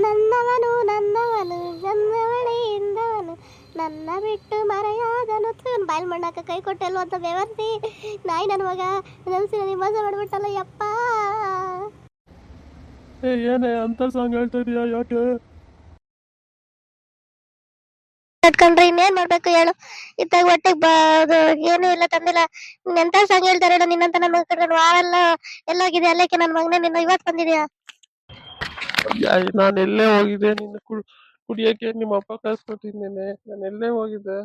ನನ್ನವನು ನನ್ನವನು ನನ್ನವಳೆಯಿಂದವನು ನನ್ನ ಬಿಟ್ಟು ಮರೆಯಾದನು ಬಾಯ್ಲ್ ಮಣ್ಣಾಕ ಕೈ ಕೊಟ್ಟೆಲ್ವ ಅಂತ ಬೆವರ್ತಿ ನಾಯಿ ನನ್ನ ಮಗ ನೆನ್ಸಿ ನನಗೆ ಮೋಸ ಮಾಡ್ಬಿಟ್ಟಲ್ಲ ಯಪ್ಪ. ಏನೇ ಅಂತ ಸಾಂಗ್ ಹೇಳ್ತಾ ಇದೀಯಾ? ಯಾಕೆ ಕಟ್ಕೊಂಡ್ರೆ ಇನ್ನೇನ್ ಮಾಡ್ಬೇಕು ಹೇಳು? ಇತ್ತಾಗ ಹೊಟ್ಟೆಗೆ ಏನು ಇಲ್ಲ ತಂದಿಲ್ಲ. ಎಂತ ಸಾಂಗ್ ಹೇಳ್ತಾರೆ ಹೇಳು? ನಿನ್ನಂತ ನನ್ನ ಕಟ್ಕೊಂಡು ವಾರೆಲ್ಲ ಎಲ್ಲೋಗಿದೆ ಅಲ್ಲಕ್ಕೆ ನನ್ನ ಮಗನೇ ನಿನ್ನ ಇವತ್ತು ಬಂದಿದ್ಯಾ? ನಾನು ಎಲ್ಲೇ ಹೋಗಿದ್ದೆ ನಿನ್ನ ಕುಡಿಯಕ್ಕೆ ನಿಮ್ಮ ಅಪ್ಪ ಕಳ್ಸ್ಕೊಟ್ಟಿದ್ದೇನೆ. ನಾನು ಎಲ್ಲೇ ಹೋಗಿದ್ದೆ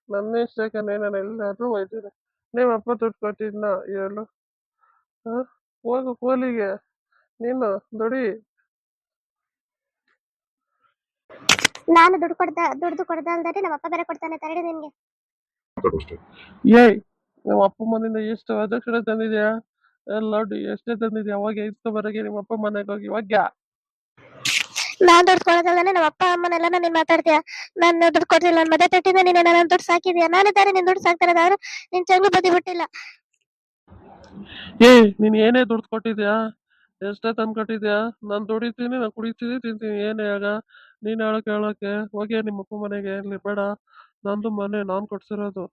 ನನ್ನ ಇಷ್ಟಕ್ಕನೆ ನಾನು ಎಲ್ಲಾದ್ರೂ ಹೋಯ್ತೇನೆ. ನಿಮ್ಮ ಅಪ್ಪ ದುಡ್ಡು ಕೊಟ್ಟಿದ್ನ ಹೇಳು? ಹೋಗು ಕೂಲಿಗೆ ನೀನು ದುಡಿ. ನಾನು ದುಡ್ದು ಕೊಡ್ದ ಅಲ್ದಾರೆ ನಮ್ಮ ಅಪ್ಪ ಬೇರೆ ಕೊಡ್ತಾನೆ ತರಡಿ ನಿನ್ಗೆ. ಏಯ್ ನಿಮ್ಮ ಅಪ್ಪ ಮನೆಯಿಂದ ಎಷ್ಟು ಅದಕ್ಷಿಣೆ ತಂದಿದ್ಯಾ? ಎಲ್ಲ ಎಷ್ಟೇ ತಂದಿದ್ಯಾ? ಅವಾಗ ಇಸ್ಕೊ ಬರಗೆ ನಿಮ್ಮ ಅಪ್ಪ ಮನೆಗೆ ಹೋಗಿ ಇವಾಗ ನಾನ್ ದುಡ್ಡು ಕೊಡೋದಲ್ದಾನೆ ನಮ್ಮ ಅಪ್ಪ ಅಮ್ಮನೆಲ್ಲ ನೀನ್ ಮಾತಾಡ್ತೀಯ. ನಾನು ದುಡ್ಡು ಕೊಡ್ತಿಲ್ಲ. ನನ್ನ ಮದುವೆ ತಟ್ಟಿಂದ ನೀನು ನನ್ನ ದುಡ್ಡು ಸಾಕಿದ್ಯಾ? ನಾನೇ ತಾನೇ ನಿನ್ ದುಡ್ಡು ಸಾಕ್ತಾರೆ ಆದ್ರೂ ನಿನ್ ಚಂಗ್ಳು ಬುದ್ಧಿ ಬಿಟ್ಟಿಲ್ಲ. ನೀನ್ ಏನೇ ದುಡ್ಡು ಕೊಟ್ಟಿದ್ಯಾ? ಎಷ್ಟೇ ತಂದು ಕೊಟ್ಟಿದ್ಯಾ? ನಾನು ದುಡಿತೀನಿ, ನಾನು ಕುಡಿತೀನಿ, ತಿಂತೀನಿ. ಏನೇ ಆಗ ನೀನ್ ಹೇಳಕ್ಕೆ ಹೋಗಿ ನಿಮ್ಮ ಅಪ್ಪ ಮನೆಗೆ ಇರ್ಲಿ ಬೇಡ. ನಂದು ಮನೆ ನಾನ್ ಕೊಡ್ಸಿರೋದು.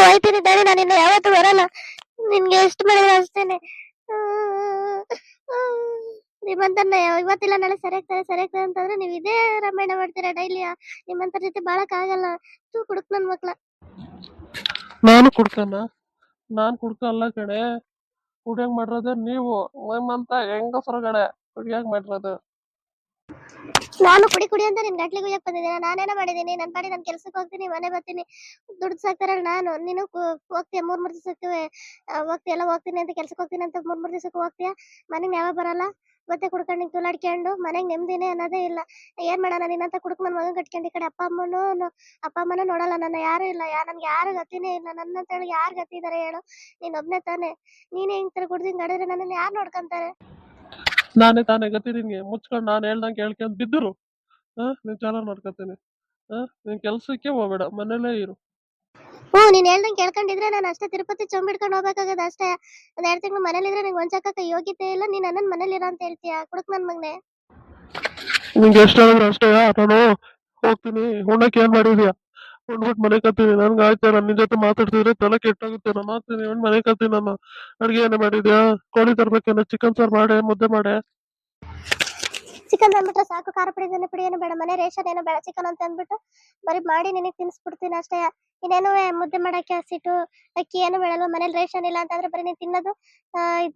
ಹೋಯ್ತೀನಿ ತಾನೇ, ನಾನು ಇನ್ನು ಯಾವತ್ತೂ ಬರಲ್ಲ. ನಿನ್ಗೆ ಎಷ್ಟು ಮಾಡಿದ್ರೆ ಅಷ್ಟೇನೆ. ನಿಮ್ಮಂತನ್ನ ಇವತ್ತಿಲ್ಲ ನಾಳೆ ಸರಿಯಾಗ್ತಾರೆ ಅಂತಂದ್ರೆ ನೀವು ಇದೇ ರಾಮಾಯಣ ಮಾಡ್ತೀರಾ ಡೈಲಿ. ನಿಮ್ಮಂತರ ಜೊತೆ ಬಾಳಕ್ ಆಗಲ್ಲ. ತೂ ಕುಡುಕ್ ನನ್ ಮಕ್ಳ. ನಾನು ಕುಡ್ಕನ? ನಾನ್ ಕುಡ್ಕಲ್ಲ ಕಡೆ. ಕುಡಿಯಂಗ್ ಮಾಡಿರೋದೇ ನೀವು. ನಿಮ್ಮಂತ ಹೆಂಗಸರುಗಡೆ ಕುಡಿಯಂಗ್ ಮಾಡಿರೋದು. ನಾನು ಕುಡಿ ಅಂತ ನಿನ್ ಗಟ್ಲಿಗೆ ಉಯ್ಯಕ್ ಬಂದಿದ್ದೀನಿ. ನಾನೇನ ಮಾಡಿದೀನಿ? ನನ್ ಪಾಡಿ ನಾನು ಕೆಲ್ಸಕ್ಕೆ ಹೋಗ್ತೀನಿ, ಮನೆ ಬರ್ತೀನಿ, ದುಡ್ಡು ಸಾಕ್ತಾರಲ್ಲ ನಾನು. ನೀನು ಹೋಗ್ತೀಯ 3 ದಿವಸಕ್ಕೆ ಹೋಗ್ತೀಯಲ್ಲ, ಹೋಗ್ತೀನಿ ಅಂತ ಕೆಲ್ಸಕ್ಕೆ ಹೋಗ್ತೀನಿ ಅಂತ 3 ದಿವಸಕ್ಕೆ ಹೋಗ್ತೀಯ. ಮನೆಗೆ ಯಾವಾಗ ಬರಲ್ಲ ಮತ್ತೆ ಕುಡ್ಕೊಂಡು ತುಲಾಡ್ಕೊಂಡು ಮನೆಗೆ ನೆಮ್ಮದಿನೇ ಅನ್ನೋದೇ ಇಲ್ಲ. ಏನ್ ಮಾಡೋಣ? ನಿನ್ನಂತ ಕುಡುಕ್ ನನ್ನ ಮಗನ್ ಕಟ್ಕೊಂಡು ಈ ಕಡೆ ಅಪ್ಪ ಅಮ್ಮನೂ ನೋಡಲ್ಲ. ನನ್ನ ಯಾರು ಇಲ್ಲ. ನನ್ಗೆ ಯಾರು ಗತಿನೇ ಇಲ್ಲ. ನನ್ನಂತ ಹೇಳಿ ಯಾರು ಗತಿ ಇದಾರೆ ಹೇಳು? ನೀನ್ ಒಬ್ನೇ ತಾನೆ. ನೀನೇ ಹಿಂಗ್ ತರ ಕುಡ್ದಿಂಗ್ ನಡೆದ್ರೆ ನನ್ನನ್ನು ಯಾರು ನೋಡ್ಕೊಂತಾರೆ? ನಾನೇ ತಾನೇ ಗತಿ ನಿನ್ಗೆ. ಮುಚ್ಕೊಂಡು ನಾನು ಹೇಳ್ದಂಗೆ ಕೇಳ್ಕೊಂಡ್ ಬಿದ್ದರು ನೀನ್ ಚೆನ್ನಾಗಿ ನೋಡ್ಕೊತೀನಿ. ನೀನ್ ಕೆಲ್ಸಕ್ಕೆ ಹೋಗ್ಬೇಡ, ಮನೇಲೇ ಇರು. ನೀನ್ ಹೇಳ್ದಂಗೆ ಕೇಳ್ಕೊಂಡಿದ್ರೆ ನಾನು ಅಷ್ಟೇ ತಿರುಪತಿ ಚೊಂಬಿಡ್ಕೊಂಡು ಹೋಗ್ಬೇಕಾಗದ ಅಷ್ಟೇ. ಒಂದ್ 2 ತಿಂಗಳು ಮನೇಲಿದ್ರೆ ನಿಂಗೆ ಒಂಚಕ್ಕ ಯೋಗ್ಯತೆ ಇಲ್ಲ. ನೀನ್ ನನ್ನ ಮನೇಲಿ ಇರೋ ಅಂತ ಹೇಳ್ತೀಯ ಕುಡುಕ್ ನನ್ ಮಗನೆ. ನಿಂಗೆ ಎಷ್ಟು ಹೇಳಿದ್ರು ಅಷ್ಟೇ. ನಾನು ಹೋಗ್ತೀನಿ. ಉಣ್ಣಕ್ಕೆ ಏನ್ ಮಾಡಿದ್ಯಾ? ಉಂಡ್ಬಿಟ್ಟು ಮನೆ ಕತ್ತೀನಿ. ನನ್ಗೆ ಆಯ್ತಾ? ನಾನು ನಿನ್ ಜೊತೆ ಮಾತಾಡ್ತಿದ್ರೆ ತಲೆ ಕೆಟ್ಟೋಗುತ್ತೆ. ನಾನು ಹೋಗ್ತೀನಿ, ಮನೆ ಕತ್ತೀನಿ. ನಾನು ಅಡ್ಗೆ ಏನೇ ಮಾಡಿದ್ಯಾ? ಕೋಳಿ ತರ್ಬೇಕೇನೋ? ಚಿಕನ್ ಸಾರು ಮಾಡೆ, ಮುದ್ದೆ ಮಾಡೆ. ಚಿಕನ್ ತಂದ್ಬಿಟ್ರೆ ಸಾಕು. ಖಾರ ಪುಡಿ ಧನಿಯ ಪುಡಿ ಏನು ಬೇಡ. ಮನೆ ರೇಷನ್ ಏನೋ ಬೇಡ. ಚಿಕನ್ ಅಂತ ಅಂದ್ಬಿಟ್ಟು ಬರೀ ಮಾಡಿ ನಿನಗೆ ತಿನ್ಸ್ಬಿಡ್ತೀನಿ ಅಷ್ಟೇ. ಇನ್ನೇನು ಮುದ್ದೆ ಮಾಡಕ್ಕೆ ಹಸಿಟ್ಟು ಅಕ್ಕಿ ಏನು ಬೇಡಲ್ವ? ಮನೇಲಿ ರೇಷನ್ ಇಲ್ಲ ಅಂತಂದ್ರೆ ಬರೀ ನೀನ್ ತಿನ್ನೋದು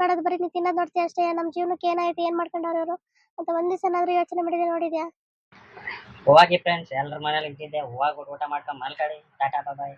ಮಾಡೋದು, ಬರೀ ನೀನ್ ತಿನ್ನೋದು ನೋಡ್ತೀಯ ಅಷ್ಟೇ. ನಮ್ ಜೀವನಕ್ಕೆ ಏನಾಯ್ತು? ಏನ್ ಮಾಡ್ಕೊಂಡವ್ರು ಇವರು ಅಂತ ಒಂದ್ ದಿವಸನಾದ್ರೂ ಯೋಚನೆ ಮಾಡಿದೆ ನೋಡಿದ್ಯಾ? ಹೋಗಿ ಫ್ರೆಂಡ್ಸ್, ಎಲ್ಲರ ಮನೇಲಿ ಇದ್ದಿದ್ದೆ. ಹೋಗ್ಬಿಟ್ಟು ಊಟ ಮಾಡ್ಕೊಂಡು ಮಲ್ಕಡಿ. ಟಾಟಾ ಬಾಯ್.